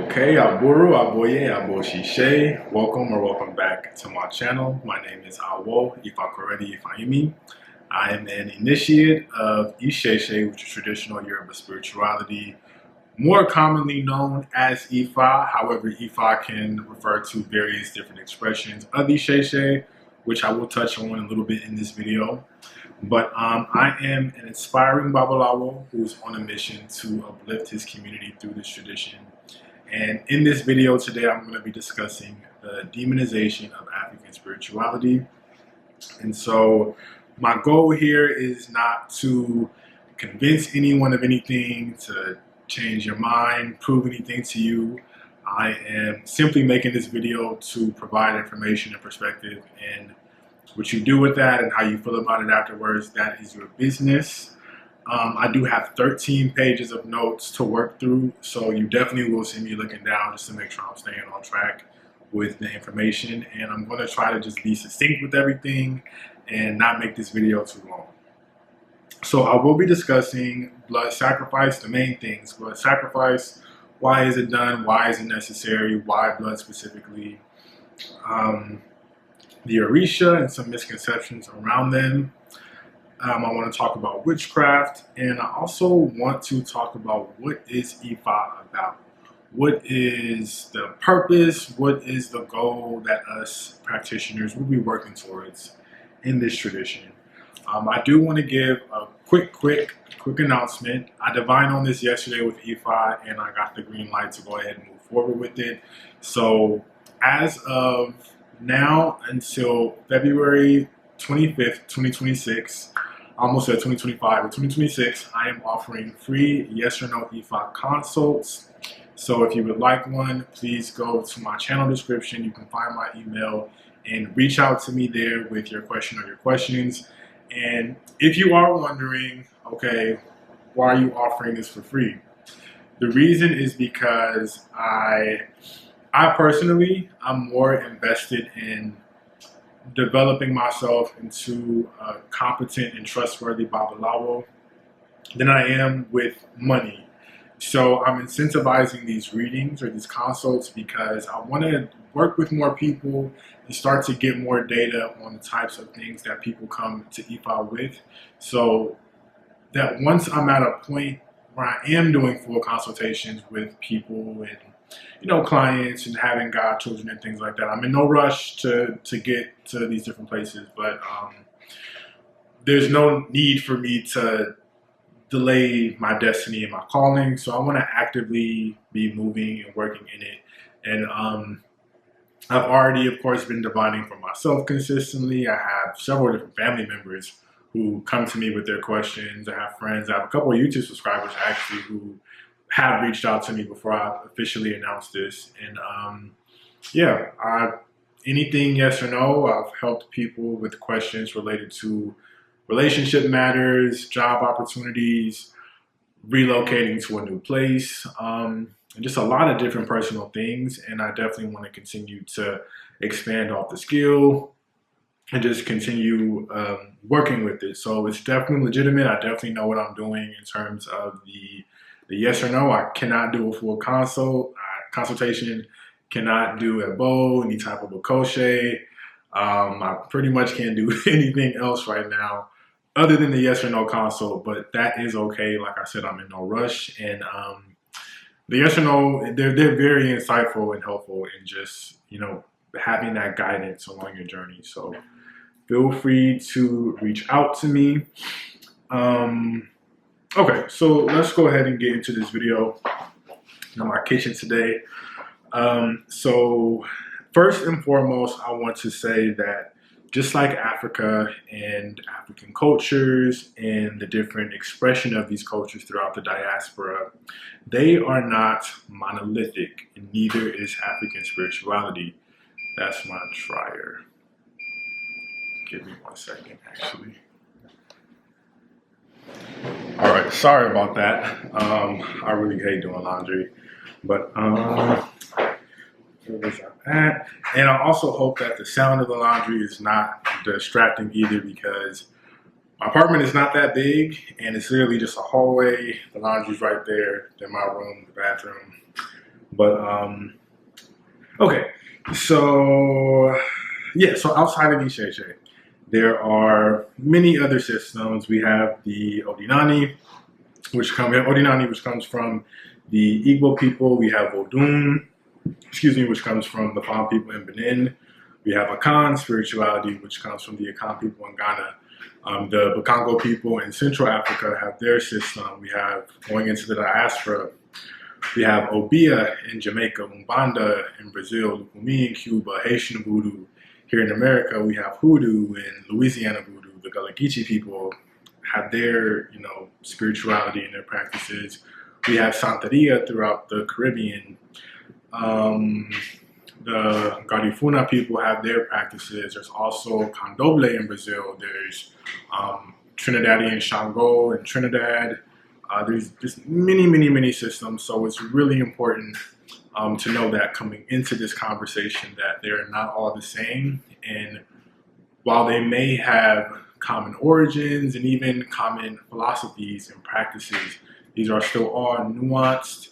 Okay, Aburu, Aboye, Aboshishe. Welcome back to my channel. My name is Awo Ifakoredi Ifahimi. I am an initiate of Isheshe, which is traditional Yoruba spirituality, more commonly known as Ifa. However, Ifa can refer to various different expressions of Isheshe, which I will touch on a little bit in this video. But I am an inspiring Babalawo who's on a mission to uplift his community through this tradition. And in this video today, I'm going to be discussing the demonization of African spirituality. And so my goal here is not to convince anyone of anything, to change your mind, prove anything to you. I am simply making this video to provide information and perspective, and what you do with that and how you feel about it afterwards, that is your business. I do have 13 pages of notes to work through, so you definitely will see me looking down just to make sure I'm staying on track with the information. And I'm going to try to just be succinct with everything and not make this video too long. So I will be discussing blood sacrifice, the main things. Blood sacrifice, why is it done, why is it necessary, why blood specifically, the Orisha and some misconceptions around them. I want to talk about witchcraft, and I also want to talk about what is Ifa about. What is the purpose? What is the goal that us practitioners will be working towards in this tradition? I do want to give a quick announcement. I divined on this yesterday with Ifa, and I got the green light to go ahead and move forward with it. So as of now until February 25th, 2026, almost at 2025, but 2026, I am offering free yes or no Ifa consults. So if you would like one, please go to my channel description. You can find my email and reach out to me there with your question or your questions. And if you are wondering, okay, why are you offering this for free? The reason is because I personally, I'm more invested in developing myself into a competent and trustworthy Babalawo than I am with money. So I'm incentivizing these readings or these consults because I want to work with more people and start to get more data on the types of things that people come to Ifa with. So that once I'm at a point where I am doing full consultations with people and clients and having godchildren and things like that, I'm in no rush to get to these different places, but there's no need for me to delay my destiny and my calling. So I want to actively be moving and working in it. And I've already, of course, been divining for myself consistently. I have several different family members who come to me with their questions. I have friends. I have a couple of YouTube subscribers actually who have reached out to me before I officially announced this. And yeah, anything yes or no, I've helped people with questions related to relationship matters, job opportunities, relocating to a new place, and just a lot of different personal things. And I definitely want to continue to expand off the skill and just continue working with it. So it's definitely legitimate. I definitely know what I'm doing in terms of the yes or no. I cannot do a full consultation, cannot do a bow, any type of a crochet. I pretty much can't do anything else right now other than the yes or no consult, but that is okay. Like I said, I'm in no rush. And the yes or no, they're very insightful and helpful in just, having that guidance along your journey. So feel free to reach out to me. Okay, so let's go ahead and get into this video in my kitchen today. So first and foremost, I want to say that just like Africa and African cultures and the different expression of these cultures throughout the diaspora, they are not monolithic, and neither is African spirituality. That's my dryer. Give me 1 second, actually. All right, sorry about that. I really hate doing laundry, but where was I at? And I also hope that the sound of the laundry is not distracting either, because my apartment is not that big and it's literally just a hallway. The laundry's right there, then my room, the bathroom. But okay, so yeah, so outside of Isheshe, there are many other systems. We have the Odinani, which comes from the Igbo people. We have Odun, which comes from the Fon people in Benin. We have Akan spirituality, which comes from the Akan people in Ghana. The Bakongo people in Central Africa have their system. We have, going into the diaspora, we have Obia in Jamaica, Umbanda in Brazil, Lukumi in Cuba, Haitian Voodoo. Here in America, we have Hoodoo and Louisiana Voodoo. The Gullah Geechee people have their, spirituality and their practices. We have Santeria throughout the Caribbean. The Garifuna people have their practices. There's also Candomblé in Brazil. There's Trinidadian Shango in Trinidad. There's just many systems. So it's really important to know that coming into this conversation that they're not all the same. And while they may have common origins and even common philosophies and practices, these are still all nuanced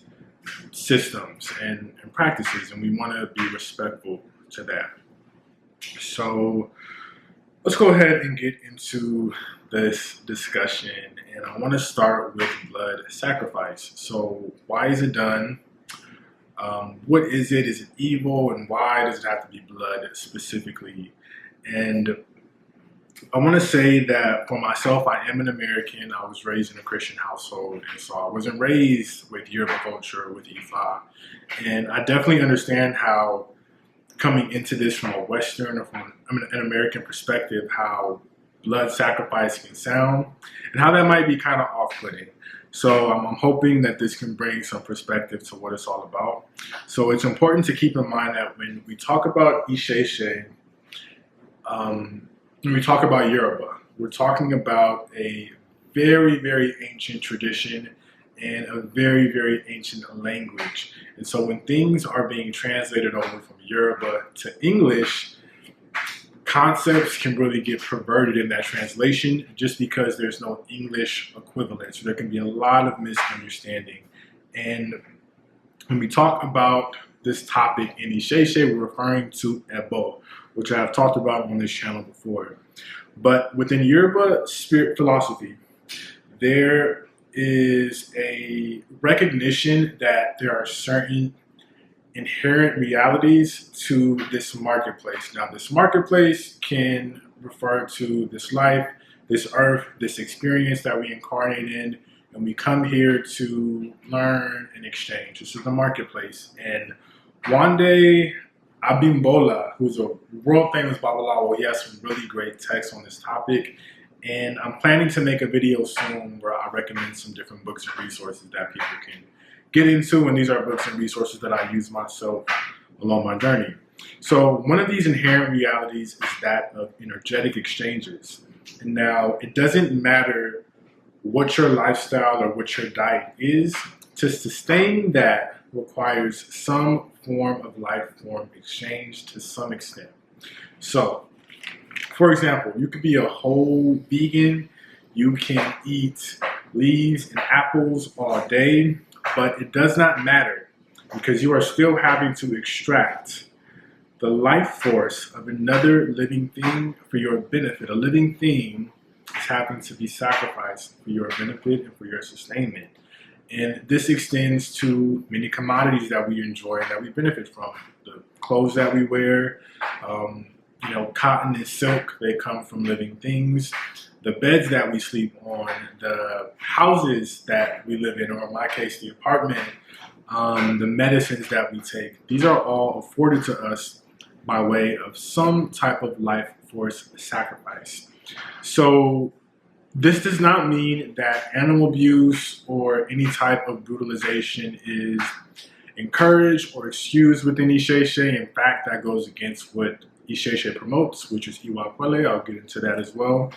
systems and practices, and we want to be respectful to that. So let's go ahead and get into this discussion, and I want to start with blood sacrifice. So why is it done? What is it? Is it evil? And why does it have to be blood specifically? And I want to say that for myself, I am an American. I was raised in a Christian household, and so I wasn't raised with Yoruba culture, with Ifa. And I definitely understand how, coming into this from a Western or from an American perspective, how blood sacrifice can sound and how that might be kind of off-putting. So I'm hoping that this can bring some perspective to what it's all about. So it's important to keep in mind that when we talk about Isheshe, when we talk about Yoruba, we're talking about a very ancient tradition and a very ancient language. And so when things are being translated over from Yoruba to English, concepts can really get perverted in that translation just because there's no English equivalent. So there can be a lot of misunderstanding. And when we talk about this topic in Isheshe, we're referring to Ebo, which I have talked about on this channel before. But within Yoruba spirit philosophy, there is a recognition that there are certain inherent realities to this marketplace. Now, this marketplace can refer to this life, this earth, this experience that we incarnate in, and we come here to learn and exchange. This is the marketplace. And Wande Abimbola, who's a world famous Babalawo, he has some really great texts on this topic. And I'm planning to make a video soon where I recommend some different books and resources that people can get into, and these are books and resources that I use myself along my journey. So one of these inherent realities is that of energetic exchanges. And now it doesn't matter what your lifestyle or what your diet is, to sustain that requires some form of life form exchange to some extent. So, for example, you could be a whole vegan, you can eat leaves and apples all day, but it does not matter because you are still having to extract the life force of another living thing for your benefit. A living thing is having to be sacrificed for your benefit and for your sustainment. And this extends to many commodities that we enjoy and that we benefit from. The clothes that we wear, cotton and silk, they come from living things. The beds that we sleep on, the houses that we live in, or in my case, the apartment, the medicines that we take, these are all afforded to us by way of some type of life force sacrifice. So this does not mean that animal abuse or any type of brutalization is encouraged or excused within Isheshe. In fact, that goes against what Isheshe promotes, which is Iwa Kwele. I'll get into that as well.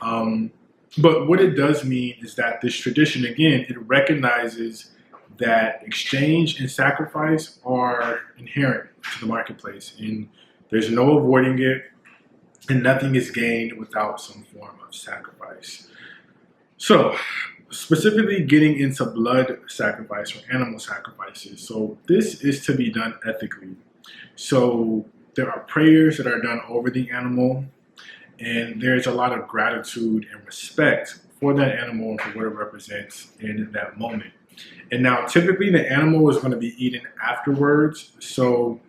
But what it does mean is that this tradition, again, it recognizes that exchange and sacrifice are inherent to the marketplace, and there's no avoiding it, and nothing is gained without some form of sacrifice. So specifically getting into blood sacrifice or animal sacrifices. So this is to be done ethically. So there are prayers that are done over the animal, and there's a lot of gratitude and respect for that animal and for what it represents in that moment. And now typically the animal is going to be eaten afterwards. So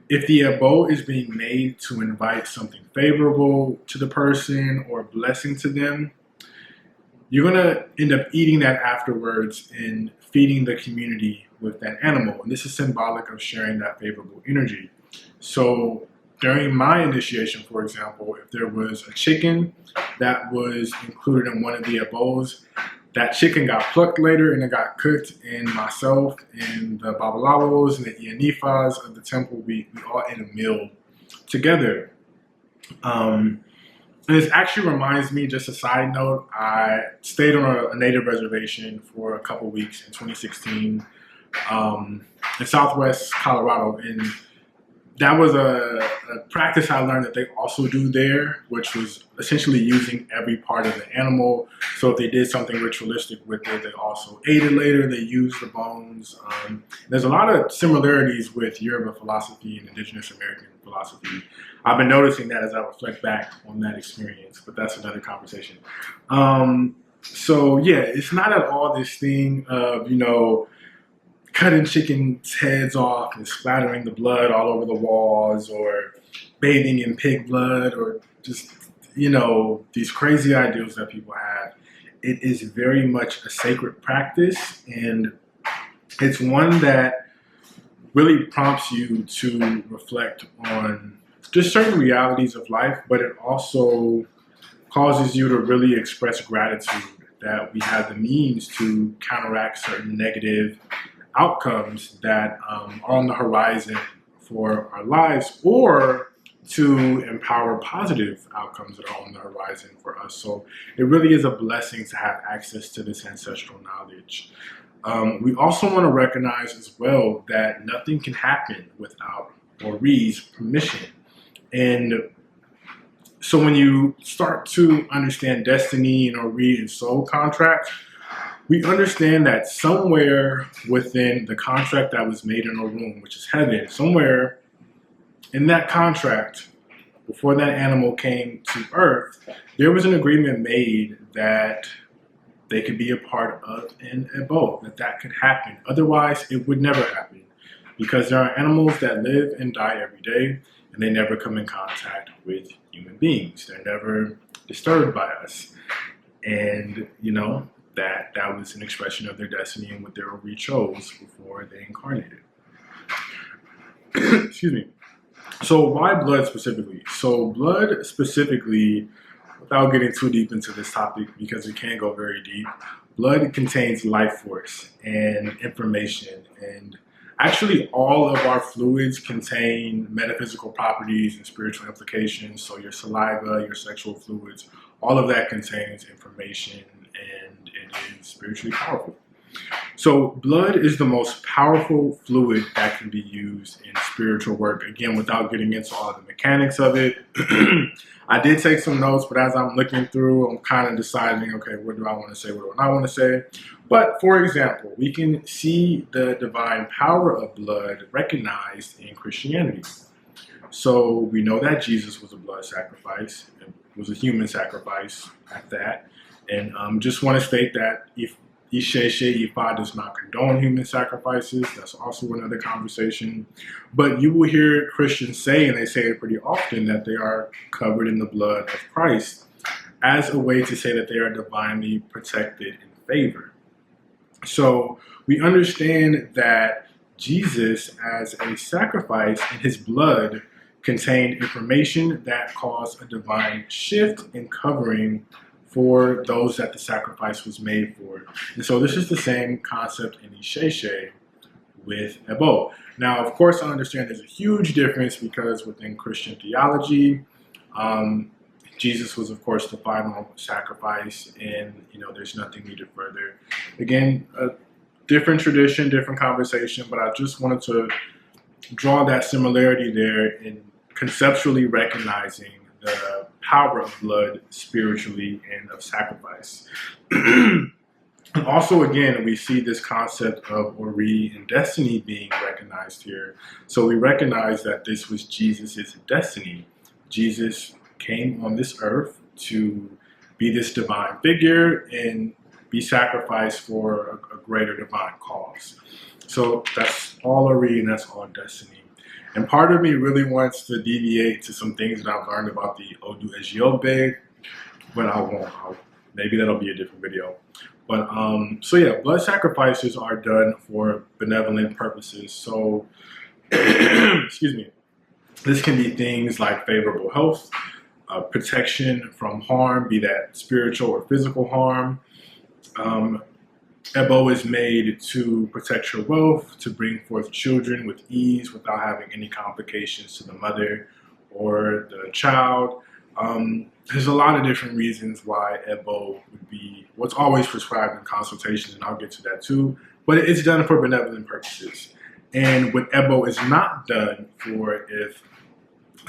if the abo is being made to invite something favorable to the person or blessing to them, you're going to end up eating that afterwards and feeding the community with that animal. And this is symbolic of sharing that favorable energy. So during my initiation, for example, if there was a chicken that was included in one of the abos, that chicken got plucked later and it got cooked, and myself and the babalawos and the Ianifas of the temple, we all ate a meal together. And this actually reminds me, just a side note, I stayed on a native reservation for a couple weeks in 2016 in Southwest Colorado, and that was a practice I learned that they also do there, which was essentially using every part of the animal. So if they did something ritualistic with it, they also ate it later. They used the bones. There's a lot of similarities with Yoruba philosophy and indigenous American philosophy. I've been noticing that as I reflect back on that experience, but that's another conversation. So yeah, it's not at all this thing of, cutting chickens' heads off and splattering the blood all over the walls, or bathing in pig blood, or just, these crazy ideals that people have. It is very much a sacred practice, and it's one that really prompts you to reflect on just certain realities of life, but it also causes you to really express gratitude that we have the means to counteract certain negative outcomes that are on the horizon for our lives, or to empower positive outcomes that are on the horizon for us. So it really is a blessing to have access to this ancestral knowledge. We also want to recognize as well that nothing can happen without Ori's permission. And so when you start to understand destiny and Ori and soul contracts, we understand that somewhere within the contract that was made in a room, which is heaven, somewhere in that contract, before that animal came to earth, there was an agreement made that they could be a part of an abo, that could happen. Otherwise, it would never happen, because there are animals that live and die every day, and they never come in contact with human beings. They're never disturbed by us. And, that was an expression of their destiny and what they were chose before they incarnated. Excuse me. So why blood specifically? So blood specifically, without getting too deep into this topic because it can go very deep, blood contains life force and information, and actually all of our fluids contain metaphysical properties and spiritual implications. So your saliva, your sexual fluids, all of that contains information, and it is spiritually powerful. So blood is the most powerful fluid that can be used in spiritual work. Again, without getting into all the mechanics of it, I did take some notes, but as I'm looking through, I'm kind of deciding, okay, what do I want to say, what do I want to say? But for example, we can see the divine power of blood recognized in Christianity. So we know that Jesus was a blood sacrifice, it was a human sacrifice at that. And just want to state that if Ifa does not condone human sacrifices, that's also another conversation. But you will hear Christians say, and they say it pretty often, that they are covered in the blood of Christ as a way to say that they are divinely protected and favored. So we understand that Jesus, as a sacrifice, in his blood contained information that caused a divine shift in covering for those that the sacrifice was made for. And so this is the same concept in Isheshe with Ebo. Now, of course, I understand there's a huge difference because within Christian theology, Jesus was, of course, the final sacrifice, and there's nothing needed further. Again, a different tradition, different conversation, but I just wanted to draw that similarity there in conceptually recognizing the power of blood spiritually and of sacrifice. And also, again, we see this concept of Ori and destiny being recognized here. So we recognize that this was Jesus' destiny. Jesus came on this earth to be this divine figure and be sacrificed for a greater divine cause. So that's all Ori and that's all destiny. And part of me really wants to deviate to some things that I've learned about the Odu Ejiobe, but I won't. Maybe that'll be a different video. But so yeah, blood sacrifices are done for benevolent purposes. So, excuse me. This can be things like favorable health, protection from harm, be that spiritual or physical harm. Ebo is made to protect your wealth, to bring forth children with ease without having any complications to the mother or the child. There's a lot of different reasons why Ebo would be what's always prescribed in consultations, and I'll get to that too. But it's done for benevolent purposes. And what Ebo is not done for, if,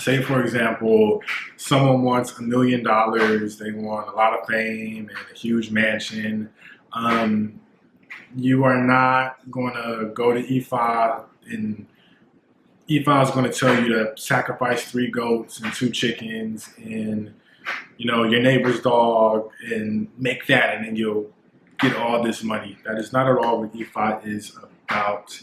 say for example, someone wants $1 million, they want a lot of fame and a huge mansion, you are not going to go to Ifa and Ifa is going to tell you to sacrifice 3 goats and 2 chickens and, you know, your neighbor's dog and make that, and then you'll get all this money. That is not at all what Ifa is about.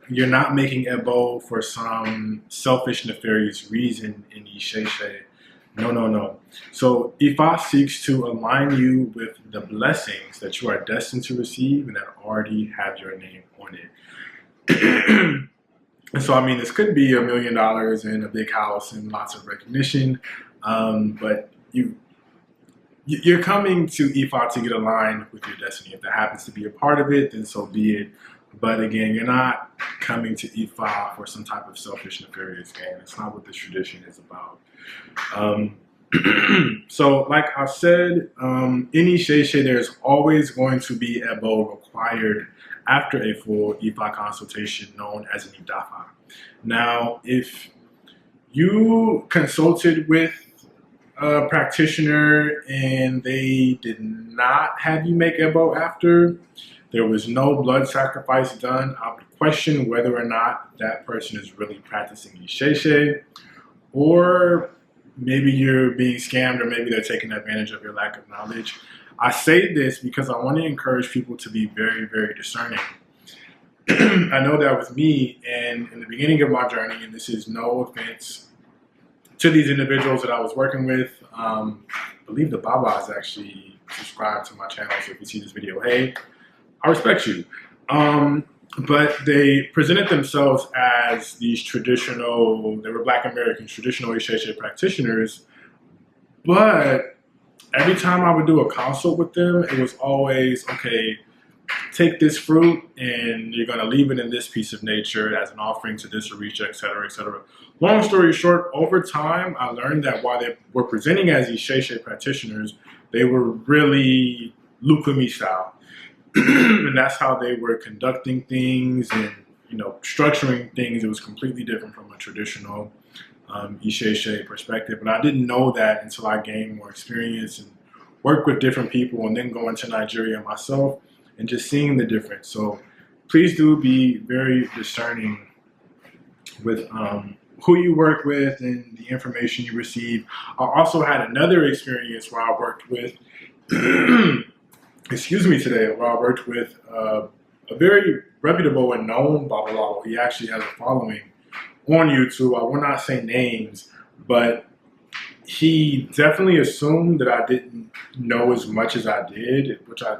You're not making Ebo for some selfish, nefarious reason in Isheshe. No, no, no. So Ifa seeks to align you with the blessings that you are destined to receive and that already have your name on it. And so, I mean, this could be $1 million and a big house and lots of recognition, but you're coming to Ifa to get aligned with your destiny. If that happens to be a part of it, then so be it. But again, you're not coming to Ifa for some type of selfish, nefarious gain. It's not what this tradition is about. So, like I said, in Isheshe, there's always going to be Ebo required after a full Ifa consultation known as an Idafa. Now, if you consulted with a practitioner and they did not have you make Ebo after, there was no blood sacrifice done, I would question whether or not that person is really practicing Isheshe, or maybe you're being scammed, or maybe they're taking advantage of your lack of knowledge. I say this because I want to encourage people to be very, very discerning. I know that with me, and in the beginning of my journey, and this is no offense to these individuals that I was working with, I believe the Baba is actually subscribed to my channel, so if you see this video, hey, I respect you. But they presented themselves as these traditional, they were Black American traditional Isheshe practitioners, but every time I would do a consult with them, it was always, okay, take this fruit and you're going to leave it in this piece of nature as an offering to this Orisha, etc., etc. Long story short, over time, I learned that while they were presenting as Isheshe practitioners, they were really Lukumi style. And that's how they were conducting things and, you know, structuring things. It was completely different from a traditional Isheshe perspective. But I didn't know that until I gained more experience and worked with different people, and then going to Nigeria myself and just seeing the difference. So please do be very discerning with who you work with and the information you receive. I also had another experience where I worked with excuse me today, where I worked with a very reputable and known Babalawo. He actually has a following on YouTube. I will not say names, but he definitely assumed that I didn't know as much as I did, which I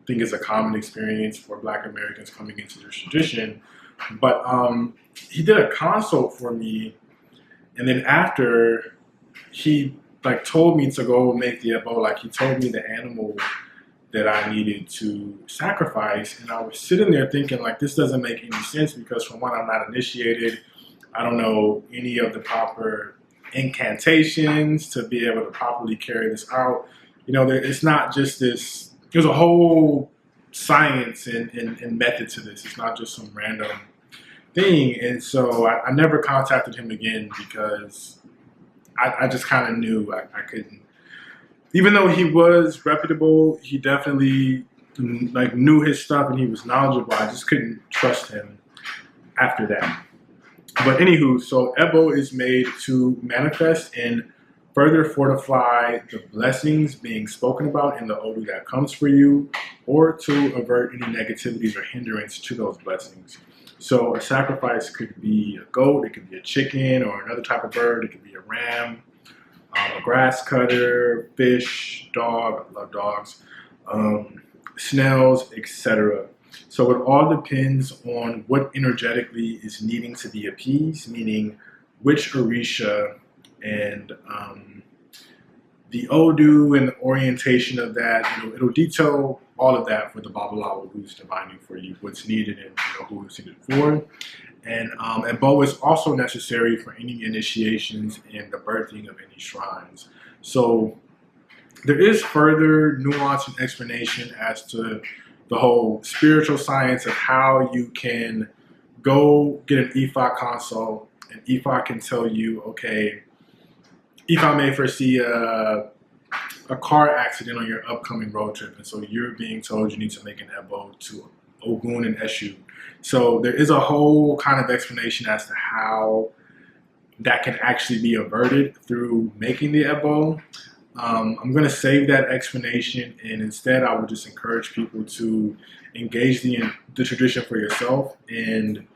think is a common experience for Black Americans coming into this tradition. But he did a consult for me, and then after, he like told me to go make the Ebo. Like, he told me the animal that I needed to sacrifice, and I was sitting there thinking, like, this doesn't make any sense, because for one, I'm not initiated. I don't know any of the proper incantations to be able to properly carry this out. You know, it's not just this, there's a whole science and method to this. It's not just some random thing. And so I never contacted him again, because I just kind of knew I couldn't, even though he was reputable, he definitely like knew his stuff and he was knowledgeable. I just couldn't trust him after that. But anywho, so Ebo is made to manifest and further fortify the blessings being spoken about in the Odu that comes for you, or to avert any negativities or hindrance to those blessings. So a sacrifice could be a goat, it could be a chicken or another type of bird, it could be a ram, a grass cutter, fish, dog, I love dogs, snails, etc. So it all depends on what energetically is needing to be appeased, meaning which Orisha and the Odu and the orientation of that. It'll detail all of that for the Babalawo who's divining for you, what's needed and who it's needed for. And Bo is also necessary for any initiations and the birthing of any shrines. So there is further nuance and explanation as to the whole spiritual science of how you can go get an Ifa consult, and Ifa can tell you, okay, Ifa may foresee a car accident on your upcoming road trip, and so you're being told you need to make an Ebo to Ogun and Eshu. So there is a whole kind of explanation as to how that can actually be averted through making the Ebo. I'm going to save that explanation, and instead I would just encourage people to engage the tradition for yourself, and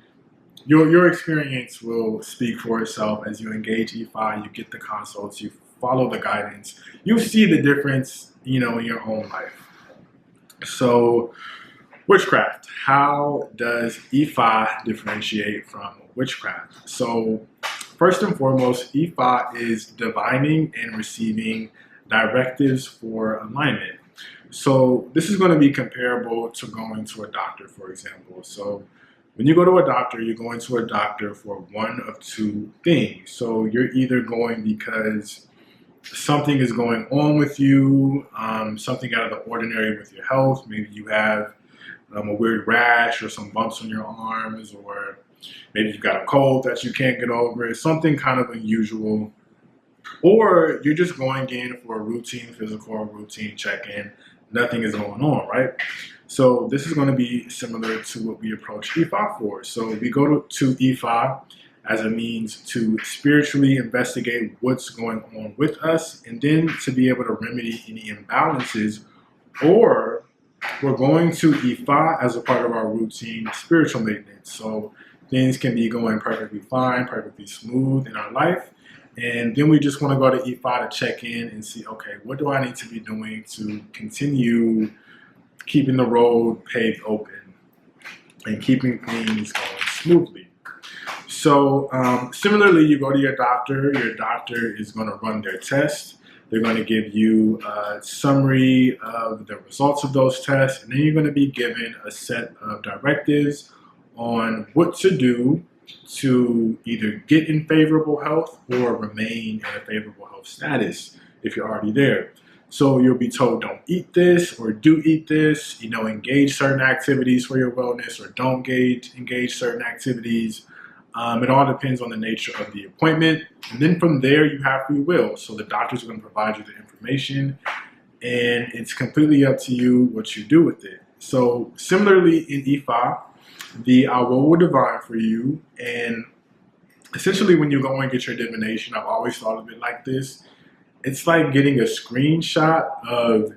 your experience will speak for itself as you engage Ifa, you get the consults, you follow the guidance, you see the difference, in your own life. So witchcraft, how does Ifa differentiate from witchcraft? So first and foremost, Ifa is divining and receiving directives for alignment. So this is going to be comparable to going to a doctor, for example. So when you go to a doctor, you're going to a doctor for one of two things. So you're either going because something is going on with you, something out of the ordinary with your health. Maybe you have a weird rash or some bumps on your arms, or maybe you've got a cold that you can't get over. It's something kind of unusual. Or you're just going in for a routine physical, routine check-in. Nothing is going on, right? So this is going to be similar to what we approach Ifa for. So we go to Ifa as a means to spiritually investigate what's going on with us, and then to be able to remedy any imbalances. Or we're going to Ifa as a part of our routine spiritual maintenance. So things can be going perfectly fine, perfectly smooth in our life. And then we just want to go to Ifa to check in and see, okay, what do I need to be doing to continue keeping the road paved open and keeping things going smoothly. So similarly, you go to your doctor is going to run their tests. They're going to give you a summary of the results of those tests, and then you're going to be given a set of directives on what to do to either get in favorable health or remain in a favorable health status if you're already there. So you'll be told, don't eat this or do eat this, engage certain activities for your wellness, or don't engage certain activities. It all depends on the nature of the appointment. And then from there, you have free will. So the doctors are going to provide you the information, and it's completely up to you what you do with it. So similarly in Ifa, the Awo will divine for you. And essentially when you go and get your divination, I've always thought of it like this. It's like getting a screenshot of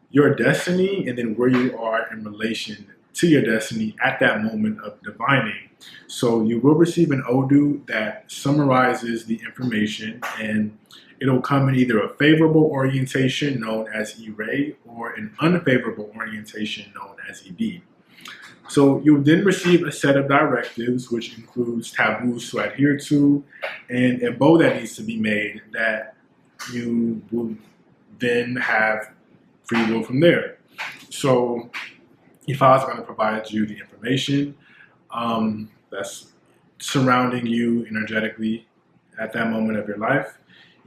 your destiny and then where you are in relation to your destiny at that moment of divining. So you will receive an Odu that summarizes the information, and it'll come in either a favorable orientation known as E-Ray or an unfavorable orientation known as EB. So you'll then receive a set of directives, which includes taboos to adhere to and a bow that needs to be made that you will then have free will from there. So Ifa is going to provide you the information that's surrounding you energetically at that moment of your life.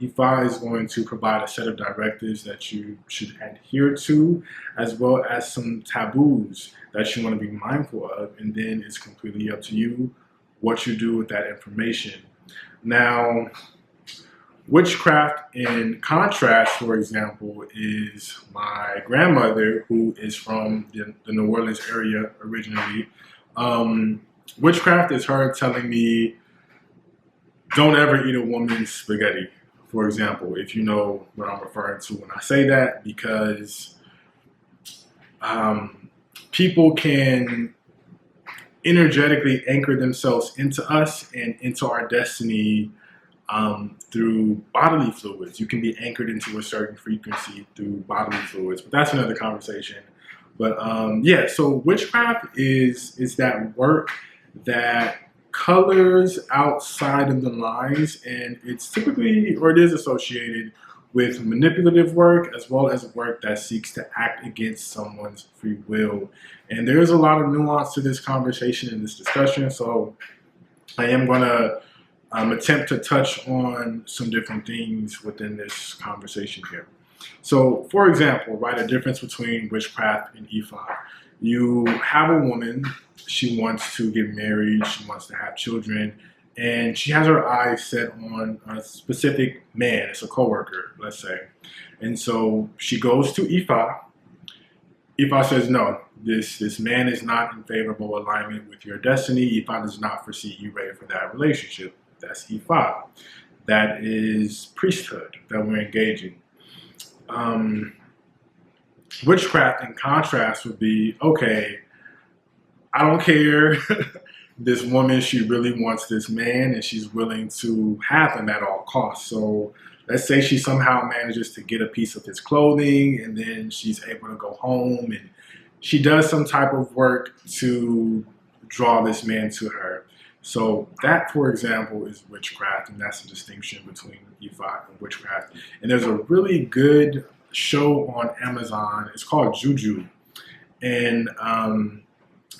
Ifa is going to provide a set of directives that you should adhere to, as well as some taboos that you want to be mindful of, and then it's completely up to you what you do with that information. Now, Witchcraft, in contrast, for example, is my grandmother, who is from the New Orleans area originally. Witchcraft is her telling me, don't ever eat a woman's spaghetti, for example, if you know what I'm referring to when I say that, because people can energetically anchor themselves into us and into our destiny through bodily fluids. You can be anchored into a certain frequency through bodily fluids, but that's another conversation. But yeah, so witchcraft is that work that colors outside of the lines, and it's typically, or it is associated with manipulative work as well as work that seeks to act against someone's free will. And there's a lot of nuance to this conversation and this discussion, so I am going to attempt to touch on some different things within this conversation here. So, for example, right, a difference between witchcraft and Ifa. You have a woman, she wants to get married, she wants to have children, and she has her eyes set on a specific man. It's a coworker, let's say. And so she goes to Ifa. Ifa says, no, this man is not in favorable alignment with your destiny. Ifa does not foresee you ready for that relationship. That's Ifa. That is priesthood that we're engaging. Witchcraft, in contrast, would be, okay, I don't care. This woman, she really wants this man and she's willing to have him at all costs. So let's say she somehow manages to get a piece of his clothing and then she's able to go home and she does some type of work to draw this man to her. So that, for example, is witchcraft, and that's the distinction between Ifa and witchcraft. And there's a really good show on Amazon. It's called Juju, and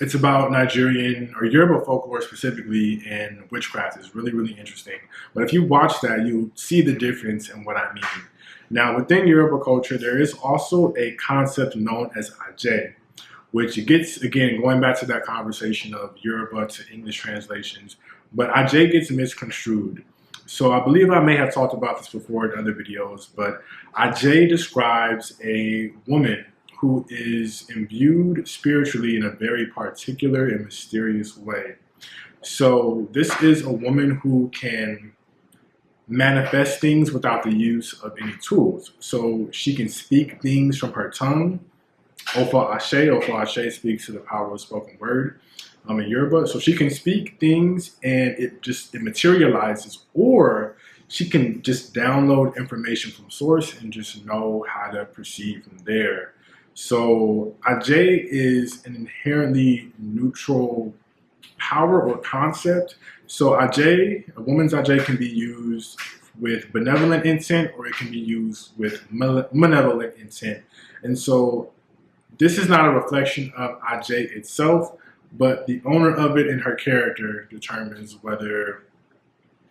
it's about Nigerian or Yoruba folklore specifically, and witchcraft is really, really interesting. But if you watch that, you'll see the difference in what I mean. Now, within Yoruba culture, there is also a concept known as Ajay, which it gets, again, going back to that conversation of Yoruba to English translations, but Ajay gets misconstrued. So I believe I may have talked about this before in other videos, but Ajay describes a woman who is imbued spiritually in a very particular and mysterious way. So this is a woman who can manifest things without the use of any tools. So she can speak things from her tongue. Ofa Ashe speaks to the power of spoken word in Yoruba. So she can speak things and it materializes, or she can just download information from source and just know how to proceed from there. So Ajay is an inherently neutral power or concept. So Ajay, a woman's Ajay, can be used with benevolent intent or it can be used with malevolent intent. And so this is not a reflection of Ajay itself, but the owner of it and her character determines whether,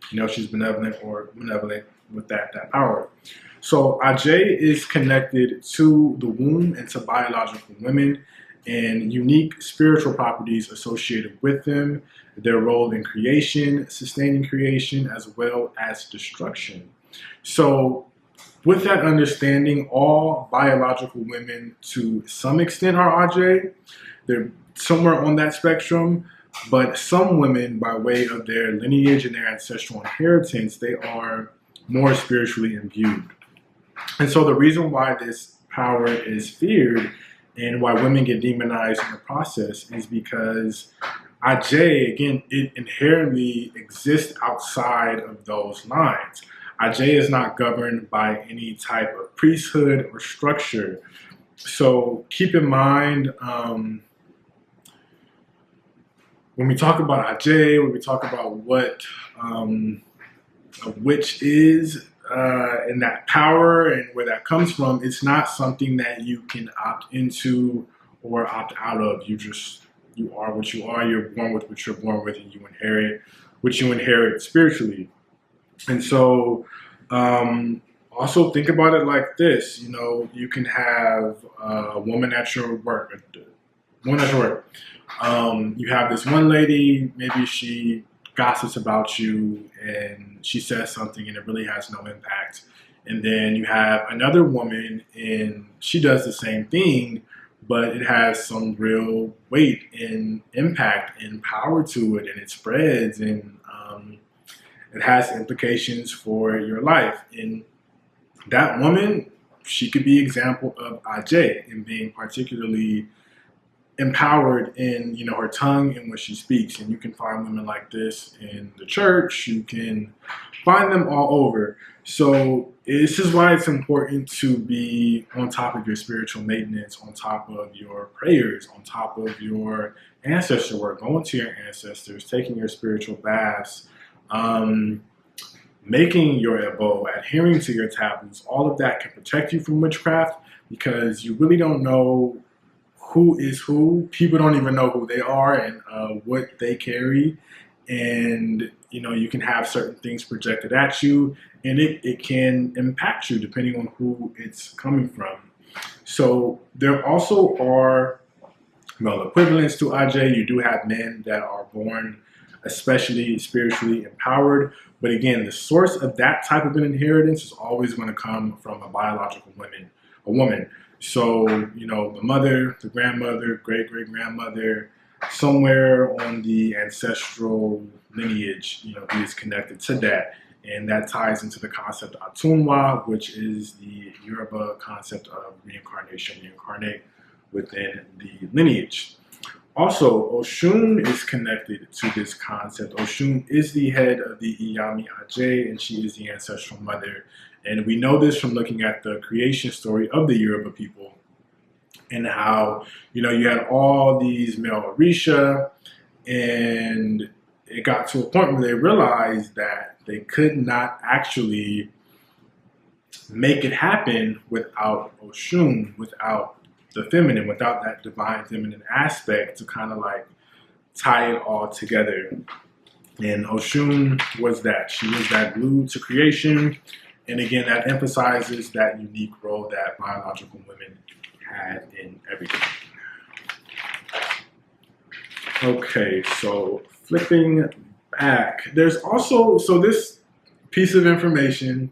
you know, she's benevolent or malevolent with that power. So Ajay is connected to the womb and to biological women and unique spiritual properties associated with them, their role in creation, sustaining creation, as well as destruction. So with that understanding, all biological women to some extent are Ajay. They're somewhere on that spectrum, but some women, by way of their lineage and their ancestral inheritance, they are more spiritually imbued. And so the reason why this power is feared and why women get demonized in the process is because Ajay, again, it inherently exists outside of those lines. Ajay is not governed by any type of priesthood or structure. So keep in mind, when we talk about Ajay, when we talk about what a witch is, and that power and where that comes from, it's not something that you can opt into or opt out of. You are what you are. You're born with what you're born with, and you inherit what you inherit spiritually. And so also think about it like this. You know, you can have a woman at your work. You have this one lady, maybe she gossips about you and she says something and it really has no impact. And then you have another woman and she does the same thing, but it has some real weight and impact and power to it, and it spreads, and it has implications for your life. And that woman, she could be an example of Aj in being particularly empowered in her tongue and what she speaks. And you can find women like this in the church. You can find them all over. So this is why it's important to be on top of your spiritual maintenance, on top of your prayers, on top of your ancestor work, going to your ancestors, taking your spiritual baths, making your ebo, adhering to your taboos. All of that can protect you from witchcraft, because you really don't know who is who. People don't even know who they are and what they carry. And you can have certain things projected at you, and it can impact you depending on who it's coming from. So there also are equivalents to Aj. You do have men that are born especially spiritually empowered, but again, the source of that type of an inheritance is always going to come from a biological woman. So the mother, the grandmother, great-great-grandmother, somewhere on the ancestral lineage, he is connected to that. And that ties into the concept of Atunwa, which is the Yoruba concept of reincarnation, reincarnate within the lineage. Also, Oshun is connected to this concept. Oshun is the head of the Iyami Aj, and she is the ancestral mother. And we know this from looking at the creation story of the Yoruba people, and how, you had all these male Orisha, and it got to a point where they realized that they could not actually make it happen without Oshun, without the feminine, without that divine feminine aspect to kind of like tie it all together. And Oshun was that. She was that glue to creation. And again, that emphasizes that unique role that biological women had in everything. Okay, so flipping back, there's also, so this piece of information,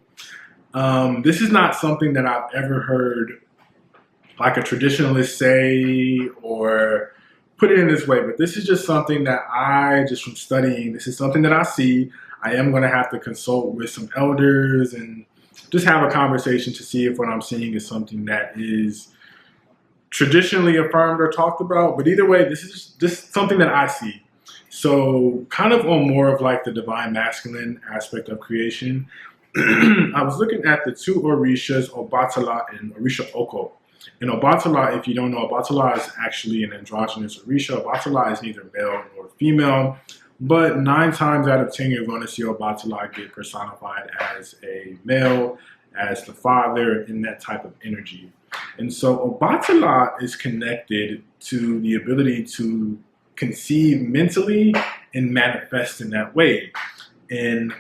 this is not something that I've ever heard like a traditionalist say or put it in this way, but this is just something that just from studying, this is something that I see. I am going to have to consult with some elders and just have a conversation to see if what I'm seeing is something that is traditionally affirmed or talked about. But either way, this is just something that I see. So kind of on more of like the divine masculine aspect of creation, I was looking at the two Orishas, Obatala and Orisha Oko. And Obatala, if you don't know, Obatala is actually an androgynous Orisha. Obatala is neither male nor female, but 9 times out of 10, you're going to see Obatala get personified as a male, as the father, in that type of energy. And so Obatala is connected to the ability to conceive mentally and manifest in that way. And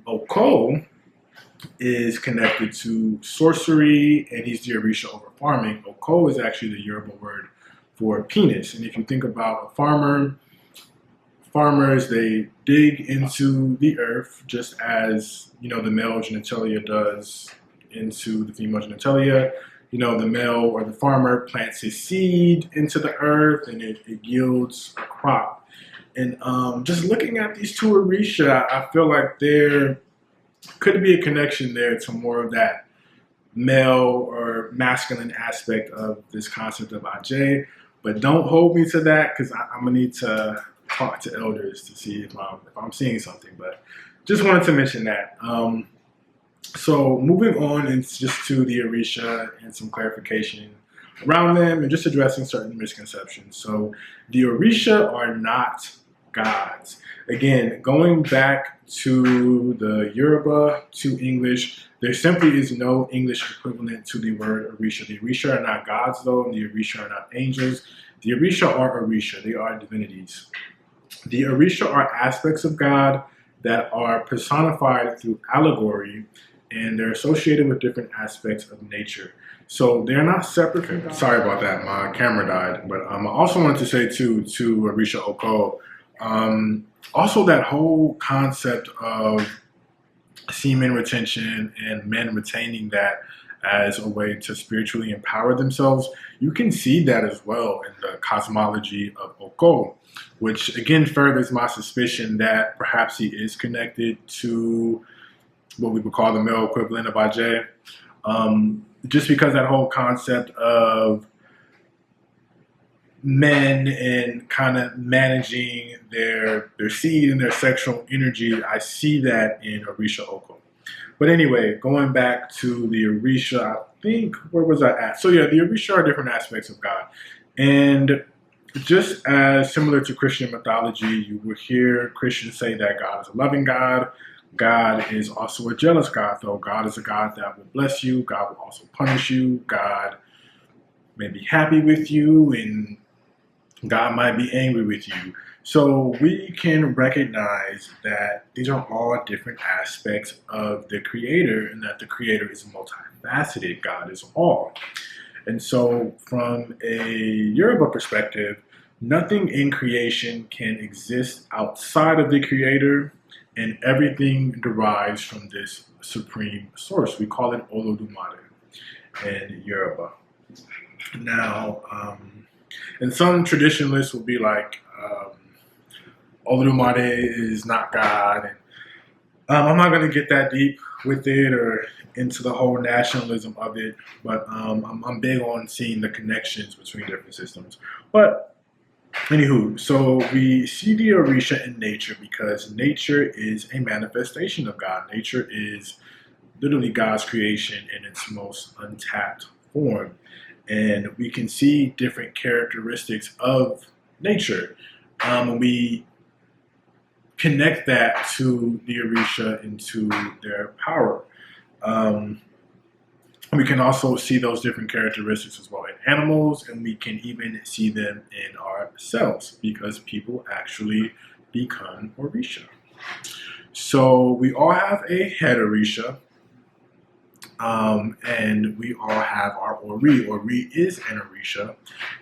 Oko is connected to sorcery, and he's the Orisha over farming. Oko is actually the Yoruba word for penis. And if you think about a farmers, they dig into the earth just as, the male genitalia does into the female genitalia. The male or the farmer plants his seed into the earth, and it yields a crop. And just looking at these two Orisha, I feel like there could be a connection there to more of that male or masculine aspect of this concept of Aj. But don't hold me to that, because I'm going to need to talk to elders to see if I'm seeing something. But just wanted to mention that. So moving on, it's just to the Orisha and some clarification around them and just addressing certain misconceptions. So the Orisha are not gods. Again, going back to the Yoruba to English, there simply is no English equivalent to the word Orisha. The Orisha are not gods, though, and the Orisha are not angels. The Orisha are Orisha. They are divinities. The Orisha are aspects of God that are personified through allegory, and they're associated with different aspects of nature. So they're not separate from God. Sorry about that, my camera died. But I also wanted to say too, to Orisha Oko, Also, that whole concept of semen retention and men retaining that as a way to spiritually empower themselves, you can see that as well in the cosmology of Oko, which again furthers my suspicion that perhaps he is connected to what we would call the male equivalent of Ajay. Just because that whole concept of men and kind of managing their seed and their sexual energy, I see that in Orisha Oko. But anyway, going back to the Orisha, I think, where was I at? So yeah, the Orisha are different aspects of God. And just as similar to Christian mythology, you will hear Christians say that God is a loving God. God is also a jealous God, though. God is a God that will bless you. God will also punish you. God may be happy with you, and God might be angry with you. So we can recognize that these are all different aspects of the Creator, and that the Creator is multifaceted. God is all. And so from a Yoruba perspective, nothing in creation can exist outside of the Creator, and everything derives from this supreme source. We call it Olodumare in Yoruba. Now, and some traditionalists will be like, Olodumare is not God. And I'm not going to get that deep with it or into the whole nationalism of it, but I'm big on seeing the connections between different systems. But anywho, so we see the Orisha in nature because nature is a manifestation of God. Nature is literally God's creation in its most untapped form. And we can see different characteristics of nature. We connect that to the Orisha and to their power. We can also see those different characteristics as well in animals, and we can even see them in ourselves because people actually become Orisha. So we all have a head Orisha, and we all have our Ori. Ori is an Orisha,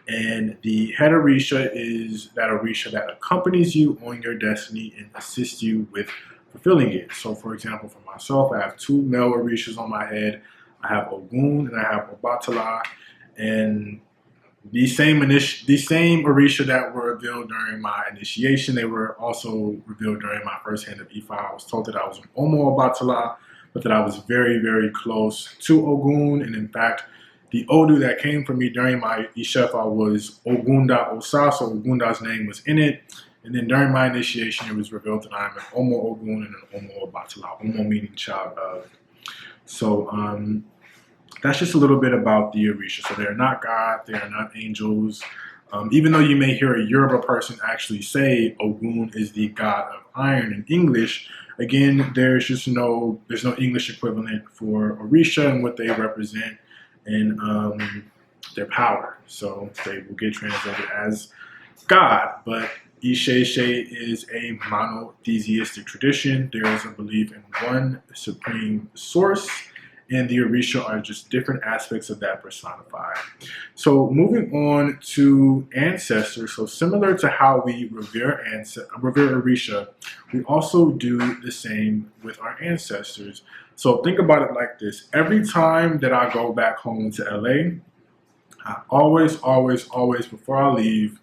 and the head Orisha is that Orisha that accompanies you on your destiny and assists you with fulfilling it. So, for example, for myself, I have two male Orishas on my head. I have Ogun and I have Obatala, and these same Orisha that were revealed during my initiation, they were also revealed during my first hand of Ifa. I was told that I was an Omo Obatala, but that I was very, very close to Ogun. And in fact, the Odu that came from me during my Ishefa was Ogunda Osa, so Ogunda's name was in it. And then during my initiation, it was revealed that I'm an Omo Ogun and an Omo Obatala, Omo meaning child of. So that's just a little bit about the Orisha. So they're not God, they are not angels. Even though you may hear a Yoruba person actually say Ogun is the god of iron in English, again, there's no English equivalent for Orisha and what they represent and their power. So they will get translated as God, but Isheshe is a monotheistic tradition. There is a belief in one supreme source, and the Orisha are just different aspects of that personified. So moving on to ancestors, so similar to how we revere Orisha, we also do the same with our ancestors. So think about it like this. Every time that I go back home to LA, I always, before I leave,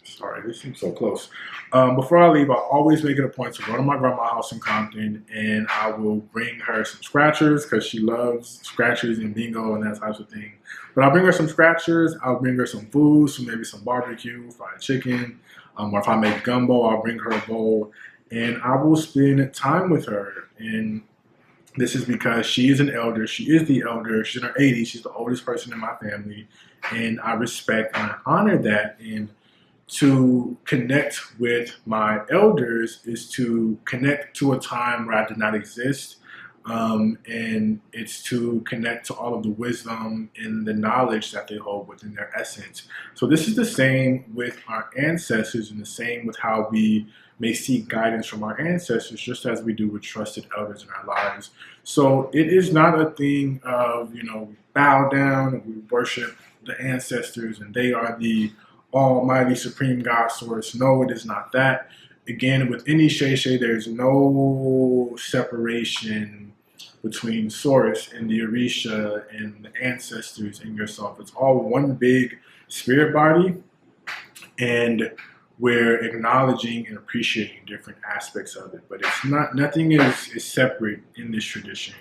sorry, this seems so close. Before I leave, I always make it a point to go to my grandma's house in Compton, and I will bring her some scratchers because she loves scratchers and bingo and that type of thing. But I'll bring her some scratchers. I'll bring her some food, so maybe some barbecue, fried chicken, or if I make gumbo, I'll bring her a bowl, and I will spend time with her. And this is because she is an elder. She is the elder. She's in her 80s. She's the oldest person in my family, and I respect and I honor that. And to connect with my elders is to connect to a time where I did not exist. And it's to connect to all of the wisdom and the knowledge that they hold within their essence. So this is the same with our ancestors and the same with how we may seek guidance from our ancestors, just as we do with trusted elders in our lives. So it is not a thing of, we bow down and we worship the ancestors and they are the Almighty Supreme God Source. No, it is not that. Again, with any Ishe, there's no separation between Source and the Orisha and the ancestors and yourself. It's all one big spirit body, and we're acknowledging and appreciating different aspects of it. But it's not, nothing is separate in this tradition.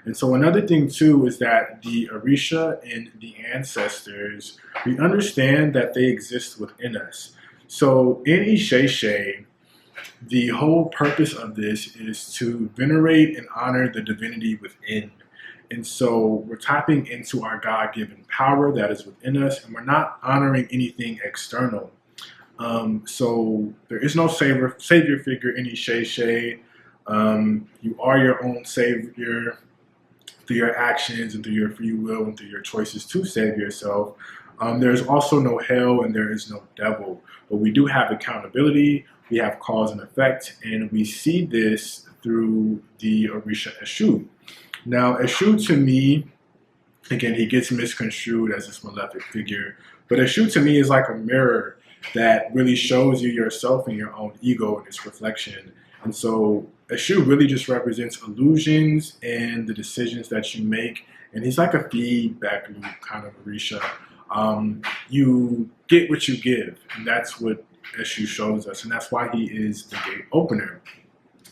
And so another thing too is that the Orisha and the ancestors, we understand that they exist within us. So in Isheshe, the whole purpose of this is to venerate and honor the divinity within. And so we're tapping into our God-given power that is within us, and we're not honoring anything external. So there is no savior figure in Isheshe. You are your own savior through your actions and through your free will and through your choices to save yourself. There's also no hell and there is no devil, but we do have accountability, we have cause and effect, and we see this through the Orisha Eshu. Now, Eshu to me, again, he gets misconstrued as this malefic figure, but Eshu to me is like a mirror that really shows you yourself and your own ego in its reflection. And so Eshu really just represents illusions and the decisions that you make. And he's like a feedback loop kind of Orisha. You get what you give. And that's what Eshu shows us. And that's why he is the gate opener.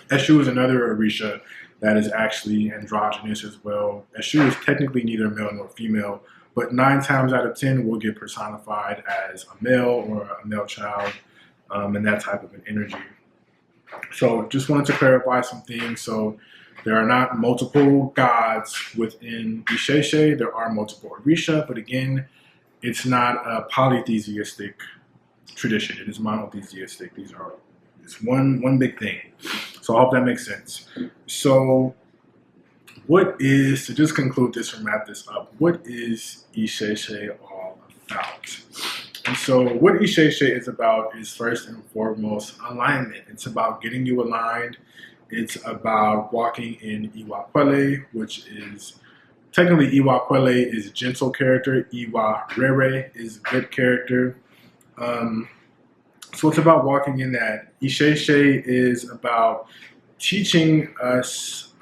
Eshu is another Orisha that is actually androgynous as well. Eshu is technically neither male nor female, but 9 times out of 10 will get personified as a male or a male child, and that type of an energy. So just wanted to clarify some things. So there are not multiple gods within Isheshe. There are multiple Orisha, but again, it's not a polytheistic tradition. It is monotheistic. It's one big thing. So I hope that makes sense. So to just conclude this or wrap this up, what is Isheshe all about? And so what Isheshe is about is first and foremost alignment. It's about getting you aligned. It's about walking in Iwakwele, which is, technically Iwakwele is gentle character. Iwa Rere is good character. So it's about walking in that. Isheshe is about teaching us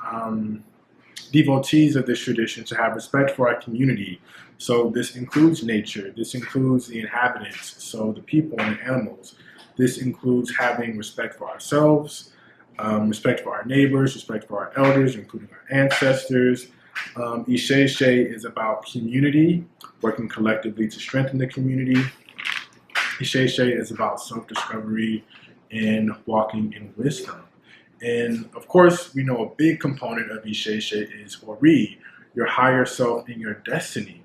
devotees of this tradition to have respect for our community. So this includes nature, this includes the inhabitants, so the people and the animals. This includes having respect for ourselves, respect for our neighbors, respect for our elders, including our ancestors. Isheshe is about community, working collectively to strengthen the community. Isheshe is about self-discovery and walking in wisdom. And of course, we know a big component of Isheshe is Ori, your higher self and your destiny.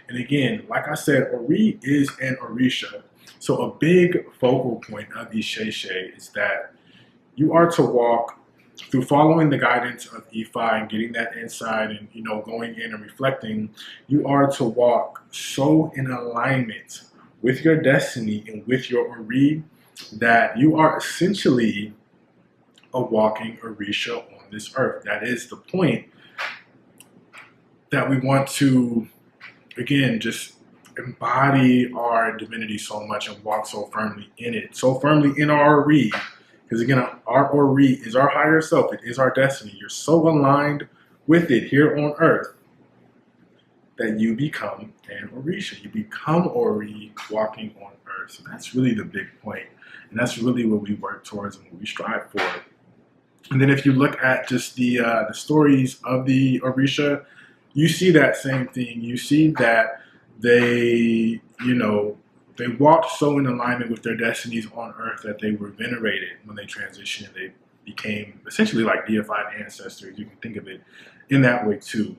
And again, like I said, Ori is an Orisha. So a big focal point of Isheshe is that you are to walk through following the guidance of Ifa and getting that insight and, going in and reflecting. You are to walk so in alignment with your destiny and with your Ori that you are essentially a walking Orisha on this earth. That is the point that we want to, again, just embody our divinity so much and walk so firmly in it, so firmly in our Ori. Because again, our Ori is our higher self. It is our destiny. You're so aligned with it here on earth that you become an Orisha. You become Ori walking on earth. So that's really the big point. And that's really what we work towards and what we strive for. And then if you look at just the stories of the Orisha, you see that same thing. You see that they walked so in alignment with their destinies on earth that they were venerated when they transitioned. They became essentially like deified ancestors. You can think of it in that way too.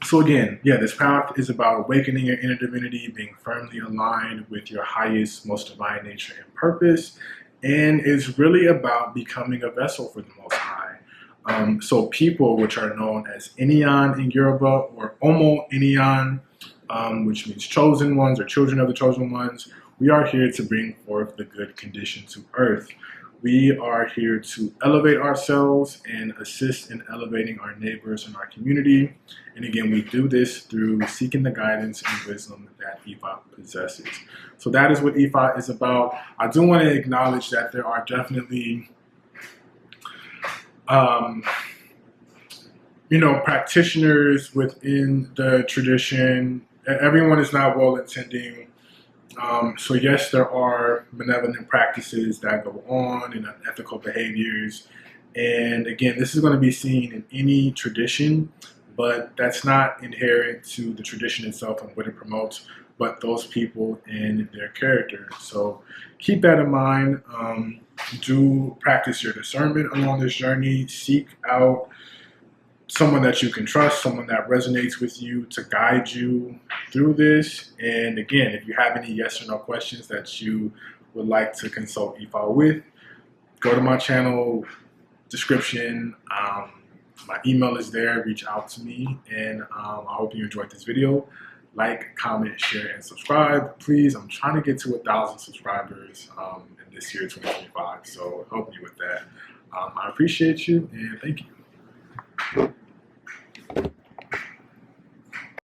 So again, this path is about awakening your inner divinity, being firmly aligned with your highest, most divine nature and purpose. And it's really about becoming a vessel for the Most High. So people, which are known as Eniyan in Yoruba, or Omo Eniyan, which means chosen ones or children of the chosen ones, we are here to bring forth the good condition to earth. We are here to elevate ourselves and assist in elevating our neighbors and our community. And again, we do this through seeking the guidance and wisdom that Ifa possesses. So that is what Ifa is about. I do want to acknowledge that there are definitely practitioners within the tradition. Everyone is not well intending. So yes, there are benevolent practices that go on and unethical behaviors. And again, this is going to be seen in any tradition, but that's not inherent to the tradition itself and what it promotes, but those people and their character. So keep that in mind. Do practice your discernment along this journey. Seek out someone that you can trust, someone that resonates with you to guide you through this. And again, if you have any yes or no questions that you would like to consult Ifa with, go to my channel description. My email is there. Reach out to me. And I hope you enjoyed this video. Like, comment, share, and subscribe. Please, I'm trying to get to 1,000 subscribers in this year, 2025. So help me with that. I appreciate you and thank you.